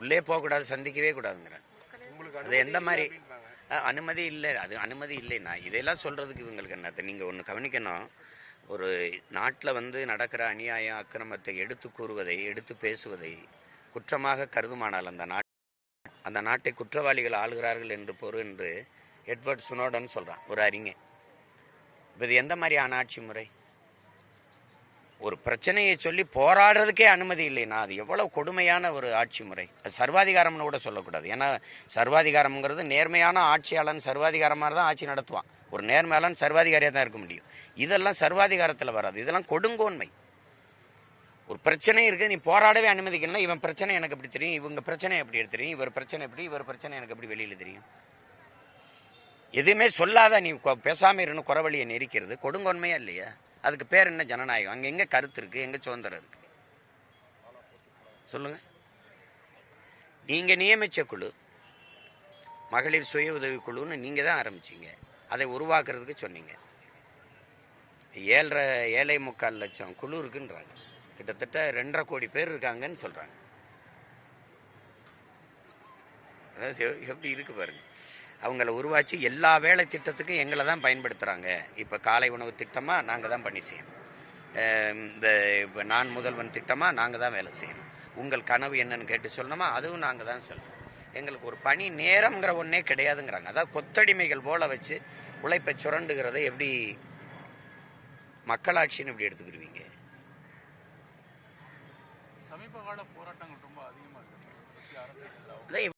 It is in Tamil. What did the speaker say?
உள்ளே போகக்கூடாது, சந்திக்கவே கூடாதுங்கிறேன். அது எந்த மாதிரி அனுமதி இல்லை, அது அனுமதி இல்லைன்னா இதெல்லாம் சொல்கிறதுக்கு இவங்களுக்கு என்னத்த? நீங்கள் ஒன்று கவனிக்கணும், ஒரு நாட்டில் நடக்கிற அநியாயம் அக்கிரமத்தை எடுத்து கூறுவதை, எடுத்து பேசுவதை குற்றமாக கருதுமானால் அந்த நாட்டை குற்றவாளிகள் ஆளுகிறார்கள் என்று பொருள் என்று எட்வர்ட் ஸ்னோடன் சொல்கிறான், ஒரு அறிஞர். இப்போ இது எந்த மாதிரியான ஆட்சி முறை? ஒரு பிரச்சனையை சொல்லி போராடுறதுக்கே அனுமதி இல்லைன்னா அது எவ்வளவு கொடுமையான ஒரு ஆட்சி முறை. அது சர்வாதிகாரம்னு கூட சொல்லக்கூடாது. ஏன்னா சர்வாதிகாரம்ங்கிறது நேர்மையான ஆட்சியாளன் சர்வாதிகாரமாக தான் ஆட்சி நடத்துவான். ஒரு நேர்மையாளன் சர்வாதிகாரியாக தான் இருக்க முடியும். இதெல்லாம் சர்வாதிகாரத்தில் வராது, இதெல்லாம் கொடுங்கோன்மை. ஒரு பிரச்சனை இருக்குது, நீ போராடவே அனுமதிக்கணும்னா இவன் பிரச்சனை எனக்கு எப்படி தெரியும், இவங்க பிரச்சனை எப்படி தெரியும், இவர் பிரச்சனை எப்படி, இவர் பிரச்சனை எனக்கு எப்படி வெளியில் தெரியும்? எதுவுமே சொல்லாத நீ பேசாமல் இருன்னு குறவழியை நெரிக்கிறது கொடுங்கோன்மையா இல்லையா? அதுக்கு பேர் என்ன? ஜனநாயகம். அங்கே எங்கே கருத்து இருக்குது, எங்கே சுதந்திரம் இருக்குது? சொல்லுங்கள். நீங்கள் நியமித்த குழு மகளிர் சுய உதவி குழுன்னு நீங்கள் தான் ஆரம்பிச்சிங்க, அதை உருவாக்குறதுக்கு சொன்னீங்க. 7.25 லட்சம் குழு இருக்குன்றாங்க, கிட்டத்தட்ட 2.5 கோடி பேர் இருக்காங்கன்னு சொல்கிறாங்க. அதாவது எப்படி இருக்கு பாருங்க. அவங்கள உருவாச்சு எல்லா வேலை திட்டத்துக்கும் எங்களை தான் பயன்படுத்துகிறாங்க. இப்போ காலை உணவு திட்டமாக நாங்கள் தான் பண்ணி செய்யணும், இந்த இப்போ நான் முதல்வன் திட்டமாக நாங்கள் தான் வேலை செய்யணும், உங்கள் கனவு என்னன்னு கேட்டு சொல்லணுமா அதுவும் நாங்கள் தான் சொல்லணும். எங்களுக்கு ஒரு பணி நேரம்ங்கிற ஒன்றே கிடையாதுங்கிறாங்க. அதாவது கொத்தடிமைகள் போல வச்சு உழைப்பை சுரண்டுகிறத எப்படி மக்களாட்சின்னு எப்படி எடுத்துக்கிடுவீங்க? சமீப கால போராட்டங்கள் ரொம்ப அதிகமாக இருக்கு.